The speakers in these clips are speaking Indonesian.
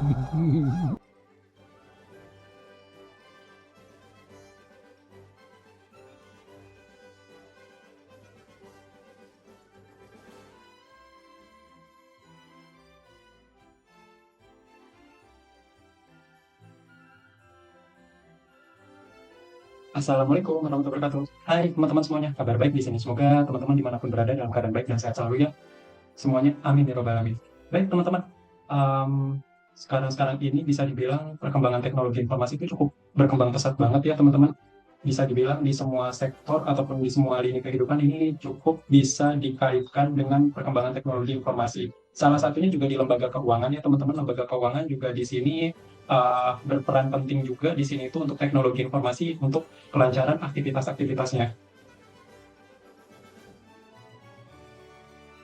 Assalamualaikum warahmatullahi wabarakatuh. Hai teman-teman semuanya, kabar baik di sini. Semoga teman-teman dimanapun berada dalam keadaan baik dan sehat selalu ya. Semuanya, amin ya robbal alamin. Baik teman-teman, sekarang-sekarang ini bisa dibilang perkembangan teknologi informasi itu cukup berkembang pesat banget ya teman-teman. Bisa dibilang di semua sektor ataupun di semua lini kehidupan ini cukup bisa dikaitkan dengan perkembangan teknologi informasi. Salah satunya juga di lembaga keuangan ya teman-teman. Lembaga keuangan juga di sini berperan penting juga di sini itu untuk teknologi informasi untuk kelancaran aktivitas-aktivitasnya.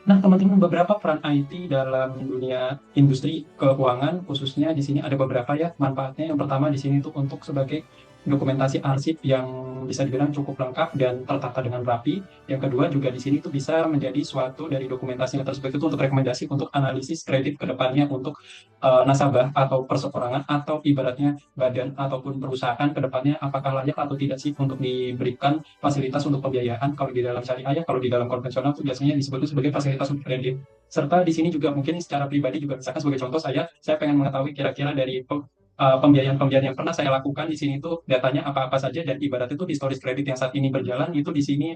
Nah, teman-teman, beberapa peran IT dalam dunia industri keuangan, khususnya di sini ada beberapa ya manfaatnya. Yang pertama di sini tuh untuk sebagai dokumentasi arsip yang bisa dibilang cukup lengkap dan tertata dengan rapi. Yang kedua juga di sini tuh bisa menjadi suatu dari dokumentasinya tersebut itu untuk rekomendasi untuk analisis kredit ke depannya untuk nasabah atau perseorangan atau ibaratnya badan ataupun perusahaan ke depannya apakah layak atau tidak sih untuk diberikan fasilitas untuk pembiayaan. Kalau di dalam syariah ya, kalau di dalam konvensional itu biasanya disebut sebagai fasilitas untuk kredit. Serta di sini juga mungkin secara pribadi juga misalkan sebagai contoh saya pengen mengetahui kira-kira dari pembiayaan-pembiayaan yang pernah saya lakukan di sini tuh datanya apa-apa saja dan ibarat itu historis kredit yang saat ini berjalan itu di sini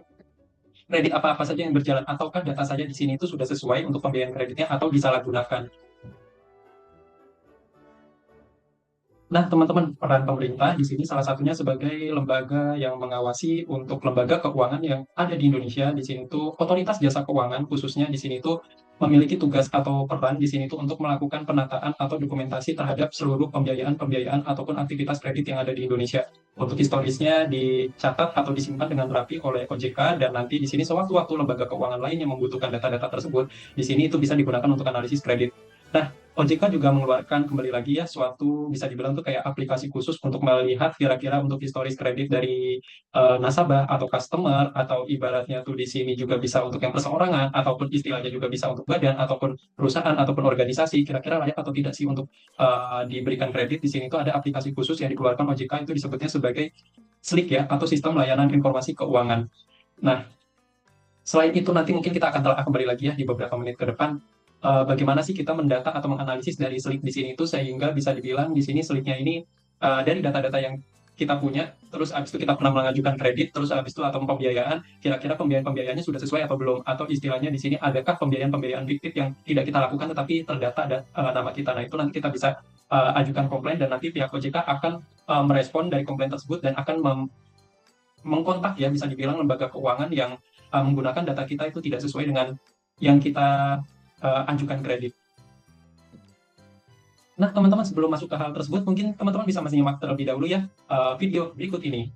kredit apa-apa saja yang berjalan ataukah data saja di sini itu sudah sesuai untuk pembiayaan kreditnya atau disalahgunakan. Nah, teman-teman, peran pemerintah di sini salah satunya sebagai lembaga yang mengawasi untuk lembaga keuangan yang ada di Indonesia. Di sini tuh otoritas jasa keuangan khususnya di sini tuh memiliki tugas atau peran di sini tuh untuk melakukan penataan atau dokumentasi terhadap seluruh pembiayaan ataupun aktivitas kredit yang ada di Indonesia. Untuk historisnya dicatat atau disimpan dengan rapi oleh OJK dan nanti di sini sewaktu-waktu lembaga keuangan lain yang membutuhkan data-data tersebut, di sini itu bisa digunakan untuk analisis kredit. Nah, OJK juga mengeluarkan kembali lagi ya suatu bisa dibilang tuh kayak aplikasi khusus untuk melihat kira-kira untuk historis kredit dari nasabah atau customer atau ibaratnya tuh di sini juga bisa untuk yang perseorangan ataupun istilahnya juga bisa untuk badan ataupun perusahaan ataupun organisasi kira-kira layak atau tidak sih untuk diberikan kredit. Di sini tuh ada aplikasi khusus yang dikeluarkan OJK itu disebutnya sebagai SLIK ya atau Sistem Layanan Informasi Keuangan. Nah, selain itu nanti mungkin kita akan telah kembali lagi ya di beberapa menit ke depan bagaimana sih kita mendata atau menganalisis dari SLIK di sini itu sehingga bisa dibilang di sini SLIK-nya ini dari data-data yang kita punya, terus abis itu kita pernah mengajukan kredit, terus abis itu atau pembiayaan, kira-kira pembiayaan-pembiayaannya sudah sesuai atau belum, atau istilahnya di sini adakah pembiayaan-pembiayaan fiktif yang tidak kita lakukan tetapi terdata ada nama kita. Nah itu nanti kita bisa ajukan komplain dan nanti pihak OJK akan merespon dari komplain tersebut dan akan mengkontak ya bisa dibilang lembaga keuangan yang menggunakan data kita itu tidak sesuai dengan yang kita ajukan kredit. Nah, teman-teman sebelum masuk ke hal tersebut, mungkin teman-teman bisa masih nyimak terlebih dahulu ya video berikut ini.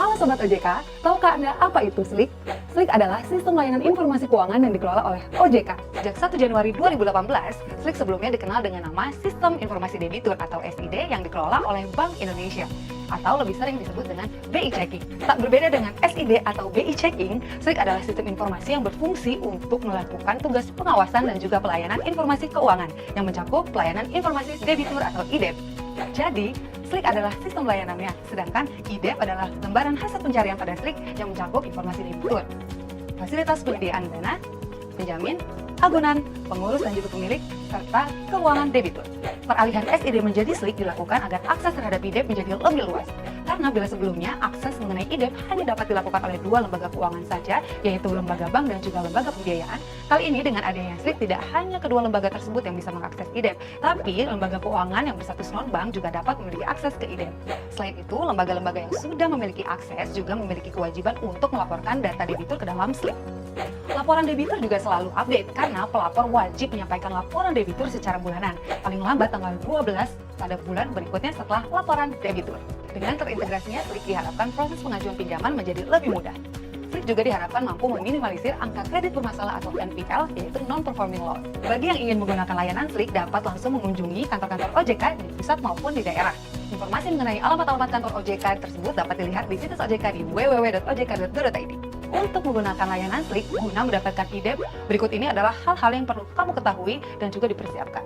Halo Sobat OJK, tahukah Anda apa itu SLIK? SLIK adalah Sistem Layanan Informasi Keuangan yang dikelola oleh OJK. Sejak 1 Januari 2018, SLIK sebelumnya dikenal dengan nama Sistem Informasi Debitur atau SID yang dikelola oleh Bank Indonesia atau lebih sering disebut dengan BI Checking. Tak berbeda dengan SID atau BI Checking, SLIK adalah sistem informasi yang berfungsi untuk melakukan tugas pengawasan dan juga pelayanan informasi keuangan yang mencakup pelayanan informasi debitur atau IDEP. Jadi, SLIK adalah sistem layanannya, sedangkan IDEP adalah lembaran hasil pencarian pada SLIK yang mencakup informasi debitur, fasilitas penyediaan dana, penjamin, agunan, pengurus dan juga pemilik, serta keuangan debitur. Peralihan SID menjadi SLIK dilakukan agar akses terhadap IDEP menjadi lebih luas. Karena bila sebelumnya akses mengenai IDEP hanya dapat dilakukan oleh dua lembaga keuangan saja, yaitu lembaga bank dan juga lembaga pembiayaan, kali ini dengan adanya SLIK tidak hanya kedua lembaga tersebut yang bisa mengakses IDEP, tapi lembaga keuangan yang berstatus non-bank juga dapat memiliki akses ke IDEP. Selain itu, lembaga-lembaga yang sudah memiliki akses juga memiliki kewajiban untuk melaporkan data debitur ke dalam SLIK. Laporan debitur juga selalu update karena pelapor wajib menyampaikan laporan debitur secara bulanan, paling lambat tanggal 12 pada bulan berikutnya setelah laporan debitur. Dengan terintegrasinya SLIK diharapkan proses pengajuan pinjaman menjadi lebih mudah. Slik juga diharapkan mampu meminimalisir angka kredit bermasalah atau NPL, yaitu non-performing loan. Bagi yang ingin menggunakan layanan Slik dapat langsung mengunjungi kantor-kantor OJK di pusat maupun di daerah. Informasi mengenai alamat-alamat kantor OJK tersebut dapat dilihat di situs OJK di www.ojk.go.id. Untuk menggunakan layanan Slik guna mendapatkan ide, berikut ini adalah hal-hal yang perlu kamu ketahui dan juga dipersiapkan.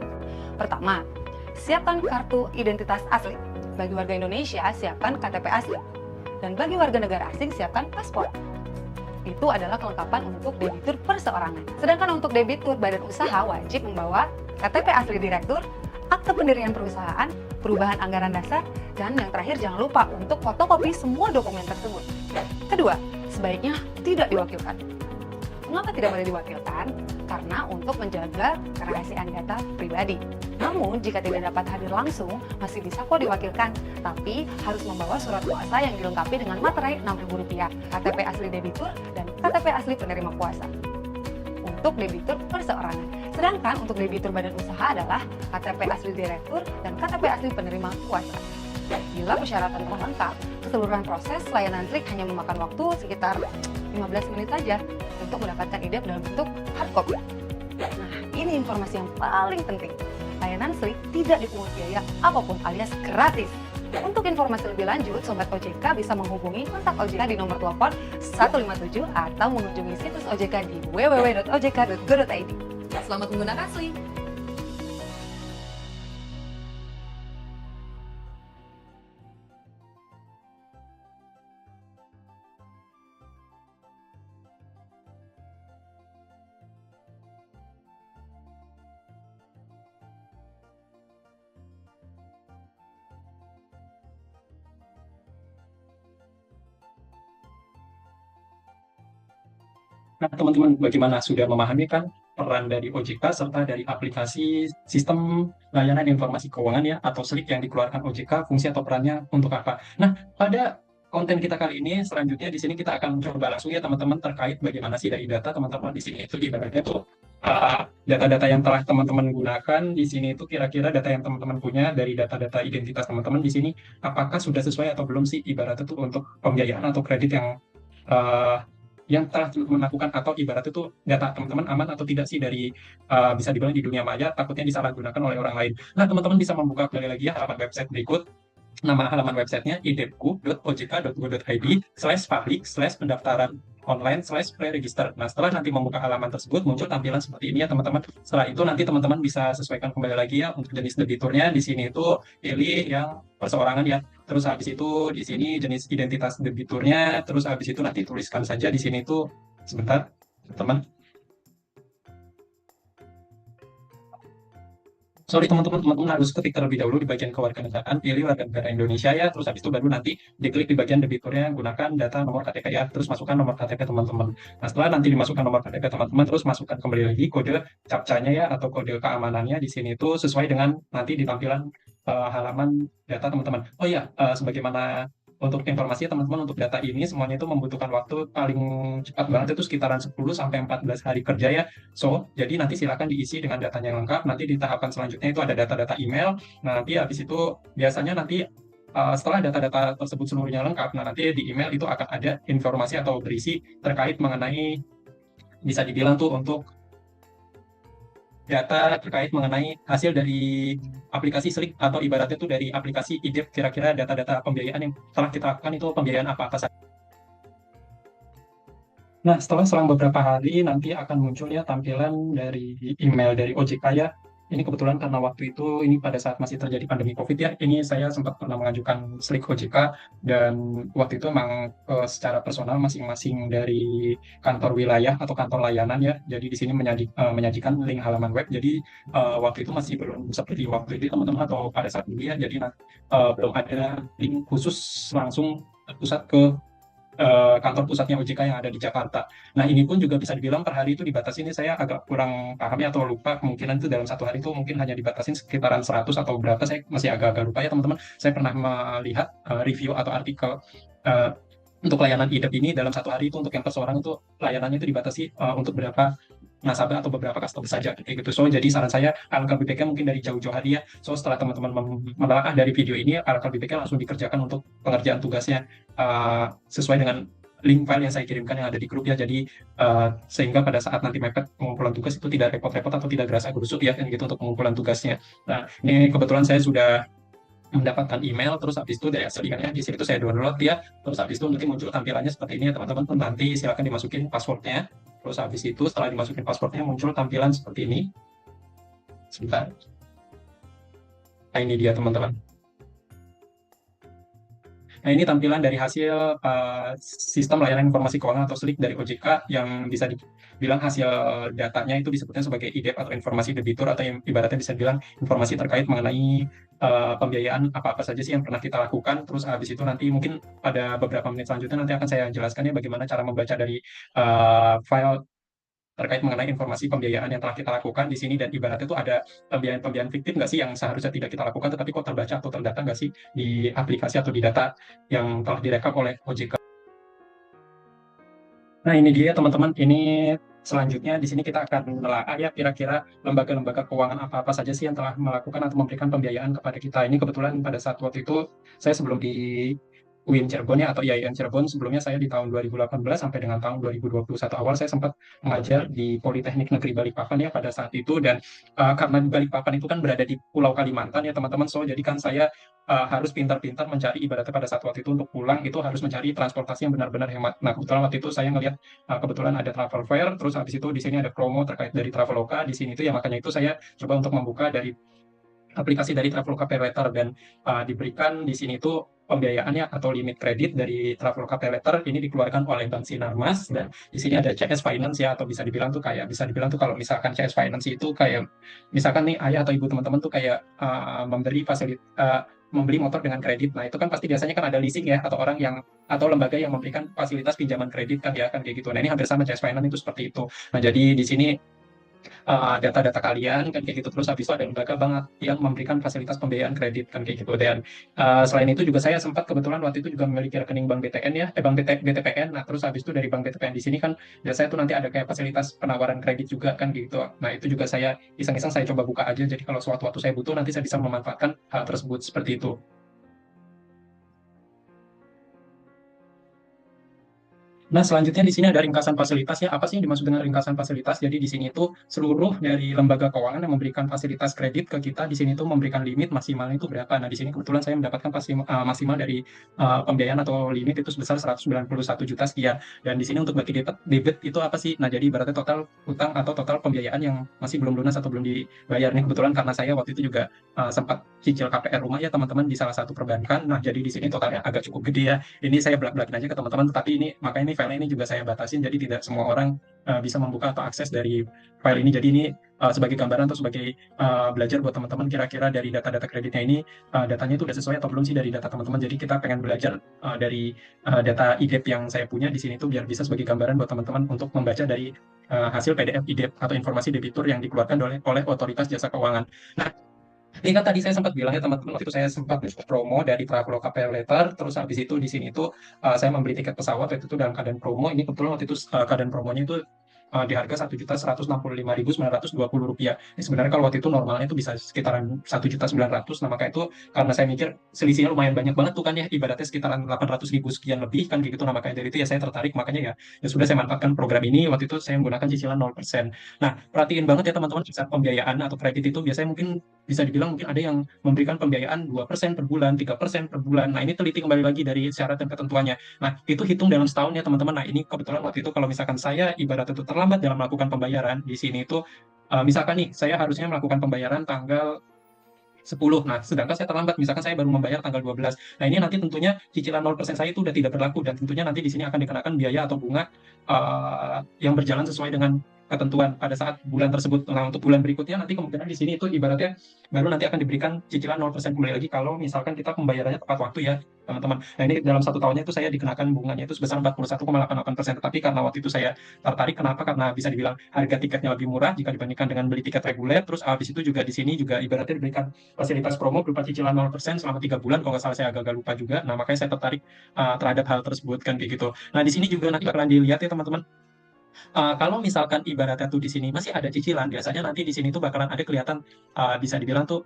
Pertama, siapkan kartu identitas asli. Bagi warga Indonesia, siapkan KTP asli. Dan bagi warga negara asing, siapkan paspor. Itu adalah kelengkapan untuk debitur perseorangan. Sedangkan untuk debitur badan usaha wajib membawa KTP asli direktur, akte pendirian perusahaan, perubahan anggaran dasar, dan yang terakhir jangan lupa untuk fotokopi semua dokumen tersebut. Kedua, sebaiknya tidak diwakilkan. Mengapa tidak boleh diwakilkan? Karena untuk menjaga kerahasiaan data pribadi. Namun, jika tidak dapat hadir langsung, masih bisa kok diwakilkan, tapi harus membawa surat kuasa yang dilengkapi dengan materai Rp6.000, KTP asli debitur, dan KTP asli penerima kuasa. Untuk debitur perseorangan. Sedangkan untuk debitur badan usaha adalah KTP asli direktur dan KTP asli penerima kuasa. Bila persyaratan telah lengkap, keseluruhan proses layanan Slik hanya memakan waktu sekitar 15 menit saja untuk mendapatkan ide dalam bentuk hard copy. Nah, ini informasi yang paling penting. Layanan Slik tidak dipungut biaya apapun alias gratis. Untuk informasi lebih lanjut, Sobat OJK bisa menghubungi kontak OJK di nomor telepon 157 atau mengunjungi situs OJK di www.ojk.go.id. Selamat menggunakan Slik! Nah, teman-teman, bagaimana sudah memahami kan peran dari OJK serta dari aplikasi sistem layanan informasi keuangan ya atau Slik yang dikeluarkan OJK, fungsi atau perannya untuk apa? Nah, pada konten kita kali ini selanjutnya di sini kita akan coba langsung ya teman-teman terkait bagaimana sih dari data teman-teman di sini itu ibaratnya tuh data-data yang telah teman-teman gunakan di sini itu kira-kira data yang teman-teman punya dari data-data identitas teman-teman di sini apakah sudah sesuai atau belum sih ibaratnya tuh untuk pembiayaan atau kredit yang telah teman-teman lakukan atau ibaratnya itu data teman-teman aman atau tidak sih dari bisa dibilang di dunia maya takutnya disalahgunakan oleh orang lain. Nah, teman-teman bisa membuka kembali lagi ya halaman website berikut. Nama halaman websitenya idepku.ojk.go.id/public/pendaftaran online/pre-register. Nah, setelah nanti membuka halaman tersebut muncul tampilan seperti ini ya teman-teman. Setelah itu nanti teman-teman bisa sesuaikan kembali lagi ya untuk jenis debiturnya. Di sini itu pilih yang perseorangan ya. Terus habis itu di sini jenis identitas debiturnya. Terus habis itu nanti tuliskan saja di sini itu sebentar teman. Sorry teman-teman harus ketik terlebih dahulu di bagian kewarganegaraan, pilih warga negara Indonesia ya, terus habis itu baru nanti diklik di bagian debiturnya, gunakan data nomor KTP ya, terus masukkan nomor KTP teman-teman. Nah, setelah nanti dimasukkan nomor KTP teman-teman, terus masukkan kembali lagi kode captcha-nya ya, atau kode keamanannya di sini itu sesuai dengan nanti di tampilan halaman data teman-teman. Oh iya, sebagaimana untuk informasi teman-teman untuk data ini semuanya itu membutuhkan waktu paling cepat banget itu sekitaran 10 sampai 14 hari kerja ya. So, jadi nanti silakan diisi dengan datanya yang lengkap. Nanti di tahapan selanjutnya itu ada data-data email. Nah, nanti habis itu biasanya nanti setelah data-data tersebut seluruhnya lengkap, nah nanti di email itu akan ada informasi atau berisi terkait mengenai bisa dibilang tuh untuk data terkait mengenai hasil dari aplikasi Slik atau ibaratnya itu dari aplikasi IDEP, kira-kira data-data pembiayaan yang telah kita lakukan itu pembiayaan apa saja. Nah, setelah selang beberapa hari nanti akan muncul ya tampilan dari email dari OJK ya. Ini kebetulan karena waktu itu ini pada saat masih terjadi pandemi COVID ya. Ini saya sempat pernah mengajukan Slik OJK dan waktu itu memang secara personal masing-masing dari kantor wilayah atau kantor layanan ya. Jadi di sini menyajikan link halaman web. Jadi waktu itu masih belum seperti waktu ini teman-teman atau pada saat dulu ya. Jadi belum ada link khusus langsung terpusat ke kantor pusatnya OJK yang ada di Jakarta. Nah, ini pun juga bisa dibilang per hari itu dibatasi, ini saya agak kurang paham ya atau lupa, kemungkinan itu dalam satu hari itu mungkin hanya dibatasin sekitaran 100 atau berapa, saya masih agak-agak lupa ya teman-teman. Saya pernah melihat review atau artikel untuk layanan IDEP ini dalam satu hari itu untuk yang perseorangan itu layanannya itu dibatasi untuk berapa nasabah atau beberapa customer saja kayak gitu. So, jadi saran saya alangkah lebih baiknya mungkin dari jauh-jauh hari ya. So, setelah teman-teman menelaah dari video ini, alangkah lebih baiknya langsung dikerjakan untuk pengerjaan tugasnya sesuai dengan link file yang saya kirimkan yang ada di grup ya. Jadi sehingga pada saat nanti mepet pengumpulan tugas itu tidak repot-repot atau tidak gerasa gerusuk ya kan gitu untuk pengumpulan tugasnya. Nah, ini kebetulan saya sudah mendapatkan email, terus habis itu dari hasil emailnya di sini tuh saya download ya, terus habis itu nanti muncul tampilannya seperti ini ya teman-teman. Nanti silakan dimasukin passwordnya, terus habis itu setelah dimasukin passwordnya muncul tampilan seperti ini. Sebentar. Nah, ini dia teman-teman. Nah, ini tampilan dari hasil sistem layanan informasi keuangan atau SLIK dari OJK yang bisa dibilang hasil datanya itu disebutnya sebagai IDEP atau informasi debitur, atau yang ibaratnya bisa dibilang informasi terkait mengenai pembiayaan apa-apa saja sih yang pernah kita lakukan. Terus habis itu nanti mungkin pada beberapa menit selanjutnya nanti akan saya jelaskan ya bagaimana cara membaca dari file terkait mengenai informasi pembiayaan yang telah kita lakukan di sini, dan ibaratnya itu ada pembiayaan-pembiayaan fiktif nggak sih yang seharusnya tidak kita lakukan tetapi kok terbaca atau terdata nggak sih di aplikasi atau di data yang telah direkap oleh OJK. Nah, ini dia teman-teman, ini selanjutnya di sini kita akan menelaah ya kira-kira lembaga-lembaga keuangan apa-apa saja sih yang telah melakukan atau memberikan pembiayaan kepada kita. Ini kebetulan pada saat waktu itu saya sebelum di UIN Cirebon ya, atau IAIN Cirebon, sebelumnya saya di tahun 2018 sampai dengan tahun 2021 awal saya sempat mengajar di Politeknik Negeri Balikpapan ya pada saat itu. Dan karena di Balikpapan itu kan berada di Pulau Kalimantan ya teman-teman, so jadi kan saya harus pintar-pintar mencari, ibaratnya pada saat waktu itu untuk pulang itu harus mencari transportasi yang benar-benar hemat. Nah, kebetulan waktu itu saya ngelihat kebetulan ada travel fair, terus habis itu di sini ada promo terkait dari Traveloka di sini itu ya, makanya itu saya coba untuk membuka dari aplikasi dari Traveloka Pay Later, dan diberikan di sini itu pembiayaannya atau limit kredit dari Traveloka Pay Later ini dikeluarkan oleh Bank Sinarmas. Dan di sini ada CS Finance ya, atau bisa dibilang tuh kayak, bisa dibilang tuh kalau misalkan CS Finance itu kayak misalkan nih ayah atau ibu teman-teman tuh kayak membeli motor dengan kredit. Nah, itu kan pasti biasanya kan ada leasing ya, atau orang yang atau lembaga yang memberikan fasilitas pinjaman kredit kan ya, kan kayak gitu. Nah, ini hampir sama CS Finance itu seperti itu. Nah, jadi di sini data-data kalian kan kayak gitu, terus habis itu ada lembaga banget yang memberikan fasilitas pembiayaan kredit kan kayak gitu. Dan selain itu juga saya sempat kebetulan waktu itu juga memiliki rekening bank BTN ya, bank BTPN. Nah, terus habis itu dari bank BTPN di sini kan biasanya tuh nanti ada kayak fasilitas penawaran kredit juga kan gitu. Nah, itu juga saya iseng-iseng saya coba buka aja, jadi kalau suatu waktu saya butuh nanti saya bisa memanfaatkan hal tersebut seperti itu. Nah, selanjutnya di sini ada ringkasan fasilitas ya. Apa sih yang dimaksud dengan ringkasan fasilitas? Jadi di sini itu seluruh dari lembaga keuangan yang memberikan fasilitas kredit ke kita di sini itu memberikan limit maksimalnya itu berapa. Nah, di sini kebetulan saya mendapatkan maksimal dari pembiayaan atau limit itu sebesar 191 juta sekian. Dan di sini untuk bagi debit itu apa sih? Nah, jadi ibaratnya total utang atau total pembiayaan yang masih belum lunas atau belum dibayar. Nih kebetulan karena saya waktu itu juga sempat cicil KPR rumah ya teman-teman di salah satu perbankan. Nah, jadi di sini totalnya agak cukup gede ya. Ini saya belak-belakin aja ke teman-teman, tetapi ini makanya ini file ini juga saya batasin, jadi tidak semua orang bisa membuka atau akses dari file ini. Jadi ini sebagai gambaran atau sebagai belajar buat teman-teman, kira-kira dari data-data kreditnya ini datanya itu udah sesuai atau belum sih dari data teman-teman. Jadi kita pengen belajar dari data IDEP yang saya punya di sini tuh biar bisa sebagai gambaran buat teman-teman untuk membaca dari hasil PDF IDEP atau informasi debitur yang dikeluarkan oleh Otoritas Jasa Keuangan. Nah, ini kan tadi saya sempat bilang ya teman-teman, waktu itu saya sempat promo dari Traveloka Pay Later, terus habis itu di sini itu saya membeli tiket pesawat waktu itu dalam keadaan promo. Ini kebetulan waktu itu keadaan promonya itu di harga Rp1.165.920. Ini sebenarnya kalau waktu itu normalnya itu bisa sekitaran Rp1.900.000. Nah, maka itu karena saya mikir selisihnya lumayan banyak banget tuh kan ya, ibaratnya sekitaran 800.000 sekian lebih kan gitu. Nah, makanya dari itu ya saya tertarik, makanya ya sudah saya manfaatkan program ini. Waktu itu saya menggunakan cicilan 0%. Nah, perhatiin banget ya teman-teman, saat pembiayaan atau kredit itu biasanya mungkin bisa dibilang mungkin ada yang memberikan pembiayaan 2% per bulan, 3% per bulan. Nah, ini teliti kembali lagi dari syarat dan ketentuannya. Nah, itu hitung dalam setahun ya teman-teman. Nah, ini kebetulan waktu itu kalau misalkan saya ibarat itu terlambat dalam melakukan pembayaran, di sini itu misalkan nih saya harusnya melakukan pembayaran tanggal 10. Nah, sedangkan saya terlambat, misalkan saya baru membayar tanggal 12. Nah, ini nanti tentunya cicilan 0% saya itu udah tidak berlaku, dan tentunya nanti di sini akan dikenakan biaya atau bunga yang berjalan sesuai dengan ketentuan pada saat bulan tersebut. Nah, untuk bulan berikutnya nanti kemungkinan di sini itu ibaratnya baru nanti akan diberikan cicilan 0% kembali lagi kalau misalkan kita pembayarannya tepat waktu ya, teman-teman. Nah, ini dalam satu tahunnya itu saya dikenakan bunganya itu sebesar 41,88%. Tetapi karena waktu itu saya tertarik, kenapa? Karena bisa dibilang harga tiketnya lebih murah jika dibandingkan dengan beli tiket reguler. Terus habis itu juga di sini juga ibaratnya diberikan fasilitas promo berupa cicilan 0% selama 3 bulan, kalau nggak salah, saya agak lupa juga. Nah, makanya saya tertarik terhadap hal tersebut kan kayak gitu. Nah, di sini juga nanti bakalan dilihat ya teman-teman. Kalau misalkan ibaratnya tuh di sini masih ada cicilan, biasanya nanti di sini tuh bakalan ada kelihatan bisa dibilang tuh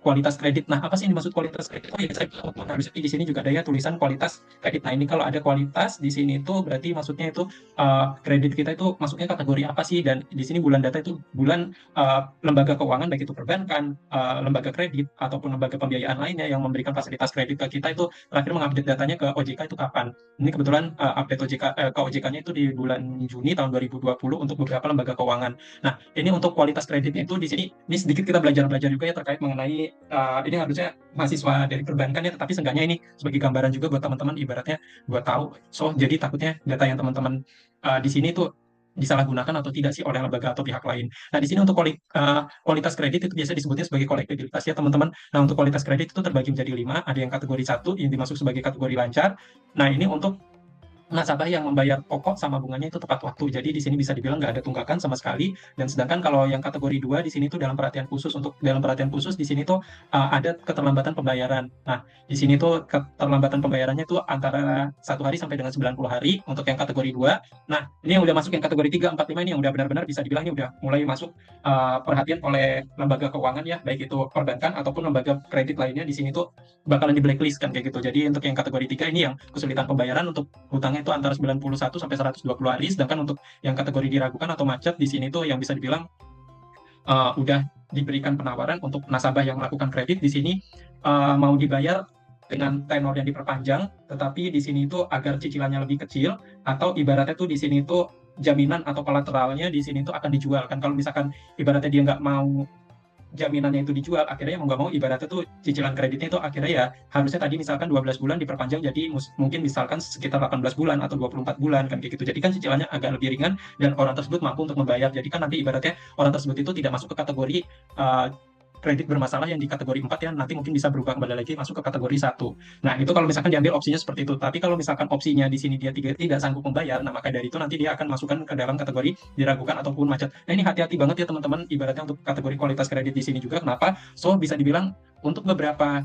kualitas kredit. Nah, apa sih yang dimaksud kualitas kredit? Oh ya, saya harus di sini juga ada ya tulisan kualitas kredit. Nah, ini kalau ada kualitas di sini itu berarti maksudnya itu kredit kita itu masuknya kategori apa sih? Dan di sini bulan data itu bulan lembaga keuangan baik itu perbankan, lembaga kredit ataupun lembaga pembiayaan lainnya yang memberikan fasilitas kredit ke kita itu terakhir mengupdate datanya ke OJK itu kapan? Ini kebetulan update OJK ke OJK-nya itu di bulan Juni tahun 2020 untuk beberapa lembaga keuangan. Nah, ini untuk kualitas kreditnya itu di sini ini sedikit kita belajar juga ya terkait mengenai ini harusnya mahasiswa dari perbankan ya, tetapi seenggaknya ini sebagai gambaran juga buat teman-teman ibaratnya buat tahu. So, jadi takutnya data yang teman-teman di sini tuh disalahgunakan atau tidak sih oleh lembaga atau pihak lain. Nah, di sini untuk kualitas kredit itu biasa disebutnya sebagai kolektibilitas ya teman-teman. Nah, untuk kualitas kredit itu terbagi menjadi 5, ada yang kategori 1 yang dimasuk sebagai kategori lancar. Nah, ini untuk nasabah yang membayar pokok sama bunganya itu tepat waktu. Jadi di sini bisa dibilang nggak ada tunggakan sama sekali. Dan sedangkan kalau yang kategori 2 di sini tuh dalam perhatian khusus di sini tuh ada keterlambatan pembayaran. Nah, di sini tuh keterlambatan pembayarannya tuh antara 1 hari sampai dengan 90 hari untuk yang kategori 2. Nah, ini yang udah masuk yang kategori 3, 4, 5 ini yang udah benar-benar bisa dibilang ini udah mulai masuk perhatian oleh lembaga keuangan ya, baik itu perbankan ataupun lembaga kredit lainnya di sini tuh bakalan di blacklist kan kayak gitu. Jadi untuk yang kategori 3 ini yang kesulitan pembayaran untuk hutangnya itu antara 91 sampai 120 hari, sedangkan untuk yang kategori diragukan atau macet di sini tuh yang bisa dibilang udah diberikan penawaran untuk nasabah yang melakukan kredit di sini mau dibayar dengan tenor yang diperpanjang, tetapi di sini tuh agar cicilannya lebih kecil atau ibaratnya tuh di sini tuh jaminan atau kolateralnya di sini tuh akan dijual kan. Kalau misalkan ibaratnya dia nggak mau jaminannya itu dijual, akhirnya mau nggak mau ibaratnya tuh cicilan kreditnya itu akhirnya ya harusnya tadi misalkan 12 bulan diperpanjang jadi mungkin misalkan sekitar 18 bulan atau 24 bulan kan kayak gitu. Jadi kan cicilannya agak lebih ringan dan orang tersebut mampu untuk membayar. Jadi kan nanti ibaratnya orang tersebut itu tidak masuk ke kategori kredit bermasalah yang di kategori 4 ya, nanti mungkin bisa berubah kembali lagi masuk ke kategori 1. Nah, itu kalau misalkan diambil opsinya seperti itu. Tapi kalau misalkan opsinya di sini dia tidak sanggup membayar, nah maka dari itu nanti dia akan masukkan ke dalam kategori diragukan ataupun macet. Nah, ini hati-hati banget ya teman-teman, ibaratnya untuk kategori kualitas kredit di sini juga. Kenapa? So, bisa dibilang untuk beberapa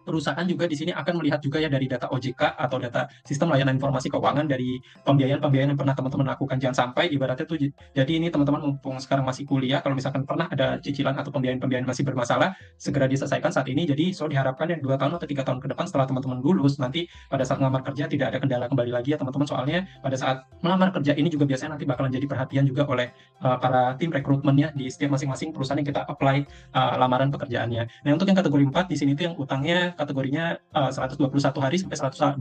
perusahaan juga di sini akan melihat juga ya dari data OJK atau data sistem layanan informasi keuangan dari pembiayaan yang pernah teman-teman lakukan. Jangan sampai ibaratnya tuh jadi ini teman-teman mumpung sekarang masih kuliah, kalau misalkan pernah ada cicilan atau pembiayaan masih bermasalah, segera diselesaikan saat ini. Jadi so diharapkan yang 2 tahun atau 3 tahun ke depan setelah teman-teman lulus nanti pada saat melamar kerja tidak ada kendala kembali lagi ya teman-teman. Soalnya pada saat melamar kerja ini juga biasanya nanti bakalan jadi perhatian juga oleh para tim rekrutmennya di setiap masing-masing perusahaan yang kita apply lamaran pekerjaannya. Nah, untuk yang kategori 4 di sini tuh yang utangnya kategorinya 121 hari sampai 180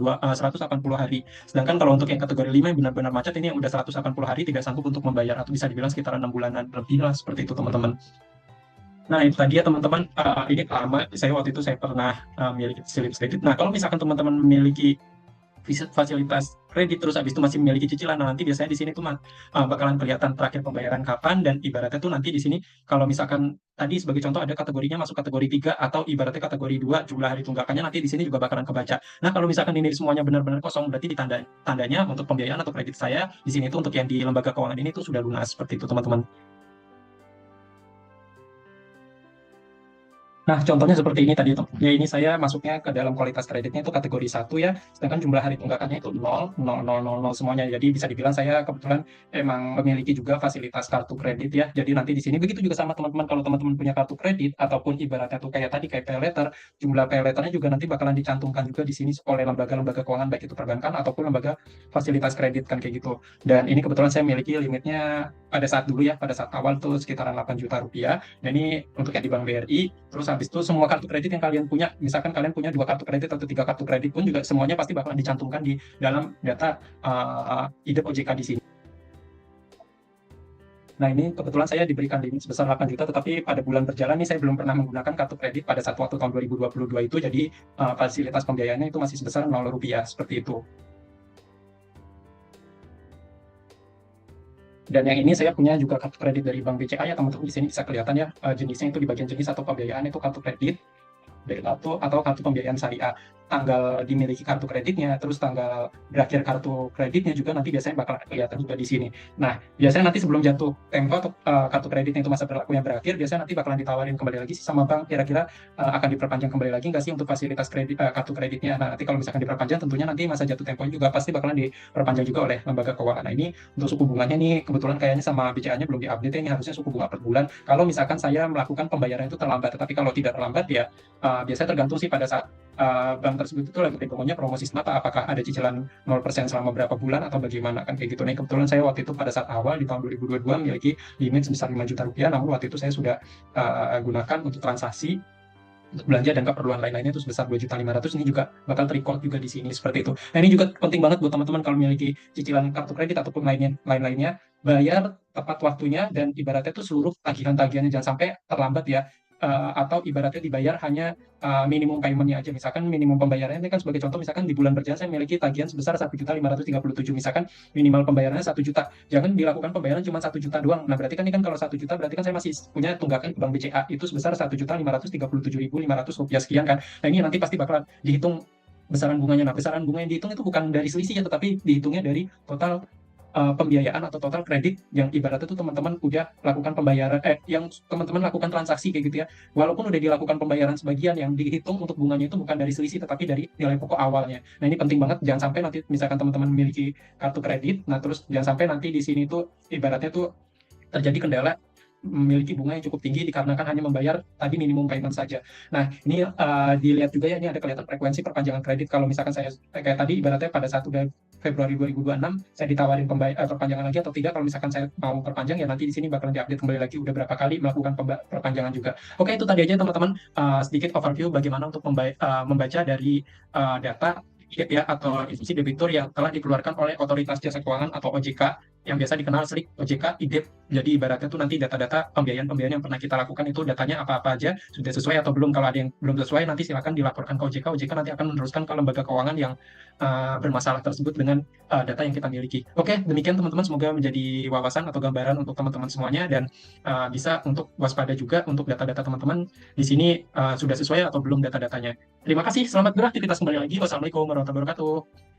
hari. Sedangkan kalau untuk yang kategori 5 yang benar-benar macet ini yang udah 180 hari tidak sanggup untuk membayar atau bisa dibilang sekitar 6 bulanan lebih lah seperti itu teman-teman. Nah, itu tadi ya teman-teman, ini lama saya waktu itu saya pernah memiliki fasilitas kredit. Nah, kalau misalkan teman-teman memiliki fasilitas kredit terus habis itu masih memiliki cicilan, nah nanti biasanya di sini tuh bakalan kelihatan terakhir pembayaran kapan, dan ibaratnya tuh nanti di sini kalau misalkan tadi sebagai contoh ada kategorinya masuk kategori 3 atau ibaratnya kategori 2 jumlah hari tunggakannya nanti di sini juga bakalan kebaca. Nah, kalau misalkan ini semuanya benar-benar kosong berarti tandanya untuk pembiayaan atau kredit saya di sini tuh untuk yang di lembaga keuangan ini tuh sudah lunas seperti itu teman-teman. Nah, contohnya seperti ini tadi, ya ini saya masuknya ke dalam kualitas kreditnya itu kategori 1 ya, sedangkan jumlah hari tunggakannya itu 0, 0, 0, 0, 0 semuanya. Jadi bisa dibilang saya kebetulan emang memiliki juga fasilitas kartu kredit ya. Jadi nanti di sini begitu juga sama teman-teman, kalau teman-teman punya kartu kredit ataupun ibaratnya tuh kayak tadi kayak pay letter, jumlah pay letternya juga nanti bakalan dicantumkan juga di sini oleh lembaga-lembaga keuangan baik itu perbankan ataupun lembaga fasilitas kredit kan kayak gitu. Dan ini kebetulan saya memiliki limitnya pada saat dulu ya, pada saat awal tuh sekitaran 8 juta rupiah. Dan ini untuk yang di Bank BRI. Terus habis itu semua kartu kredit yang kalian punya, misalkan kalian punya 2 kartu kredit atau 3 kartu kredit pun juga semuanya pasti bakalan dicantumkan di dalam data IDEP OJK di sini. Nah, ini kebetulan saya diberikan limit sebesar 8 juta, tetapi pada bulan berjalan ini saya belum pernah menggunakan kartu kredit pada saat waktu tahun 2022 itu, jadi fasilitas pembiayaannya itu masih sebesar 0 rupiah, seperti itu. Dan yang ini saya punya juga kartu kredit dari Bank BCA ya teman-teman, di sini bisa kelihatan ya jenisnya itu di bagian jenis atau pembiayaan itu kartu kredit, derivato atau kartu pembiayaan syariah. tanggal dimiliki kartu kreditnya, terus tanggal berakhir kartu kreditnya juga nanti biasanya bakal kelihatan juga di sini. Nah, biasanya nanti sebelum jatuh tempo atau kartu kreditnya itu masa berlakunya berakhir, biasanya nanti bakalan ditawarin kembali lagi sih sama bank, kira-kira akan diperpanjang kembali lagi nggak sih untuk fasilitas kartu kreditnya. Nah, nanti kalau misalkan diperpanjang, tentunya nanti masa jatuh temponya juga pasti bakalan diperpanjang juga oleh lembaga keuangan. Nah, ini untuk suku bunganya nih, kebetulan kayaknya sama BCA-nya belum diupdate ya, ini harusnya suku bunga per bulan. Kalau misalkan saya melakukan pembayaran itu terlambat, tetapi kalau tidak terlambat ya biasanya tergantung sih pada saat bank tersebut itu lagi promosi smart, apakah ada cicilan 0% selama berapa bulan atau bagaimana kan kayak gitu. Nah, kebetulan saya waktu itu pada saat awal di tahun 2022 memiliki limit sebesar 5 juta rupiah, namun waktu itu saya sudah gunakan untuk transaksi untuk belanja dan keperluan lain-lainnya itu sebesar 2.500.000. Ini juga bakal terrecord juga di sini seperti itu. Nah, ini juga penting banget buat teman-teman kalau memiliki cicilan kartu kredit ataupun lain-lainnya, bayar tepat waktunya dan ibaratnya itu seluruh tagihan-tagihannya jangan sampai terlambat ya. Atau ibaratnya dibayar hanya minimum payment-nya aja. Misalkan minimum pembayarannya ini kan sebagai contoh, misalkan di bulan berjalan saya memiliki tagihan sebesar 1.537.000, misalkan minimal pembayarannya 1 juta. Jangan dilakukan pembayaran cuma 1 juta doang. Nah, berarti kan ini kan kalau 1 juta berarti kan saya masih punya tunggakan ke bank BCA itu sebesar 1.537.500 rupiah sekian kan. Nah, ini nanti pasti bakalan dihitung besaran bunganya. Nah, besaran bunga yang dihitung itu bukan dari selisihnya, tetapi dihitungnya dari total pembiayaan atau total kredit yang ibaratnya tuh teman-teman udah lakukan pembayaran, yang teman-teman lakukan transaksi kayak gitu ya. Walaupun udah dilakukan pembayaran sebagian, yang dihitung untuk bunganya itu bukan dari selisih tetapi dari nilai pokok awalnya. Nah, ini penting banget, jangan sampai nanti misalkan teman-teman memiliki kartu kredit, nah terus jangan sampai nanti di sini tuh ibaratnya tuh terjadi kendala memiliki bunga yang cukup tinggi dikarenakan hanya membayar tadi minimum payment saja. Nah, ini dilihat juga ya, ini ada kelihatan frekuensi perpanjangan kredit. Kalau misalkan saya kayak tadi ibaratnya pada 1 Februari 2026 saya ditawarin perpanjangan lagi atau tidak. Kalau misalkan saya mau perpanjang ya nanti di sini bakalan diupdate kembali lagi udah berapa kali melakukan perpanjangan juga. Oke, itu tadi aja teman-teman, sedikit overview bagaimana untuk membaca dari data IDEP ya, atau instruksi debitur yang telah dikeluarkan oleh Otoritas Jasa Keuangan atau OJK, yang biasa dikenal SLIK OJK IDEP. Jadi ibaratnya tuh nanti data-data pembiayaan yang pernah kita lakukan itu datanya apa-apa aja, sudah sesuai atau belum. Kalau ada yang belum sesuai nanti silakan dilaporkan ke OJK. OJK nanti akan meneruskan ke lembaga keuangan yang bermasalah tersebut dengan data yang kita miliki. Oke, demikian teman-teman, semoga menjadi wawasan atau gambaran untuk teman-teman semuanya, dan bisa untuk waspada juga untuk data-data teman-teman di sini sudah sesuai atau belum data-datanya. Terima kasih, selamat beraktivitas kembali lagi. Wassalamualaikum warahmatullahi wabarakatuh.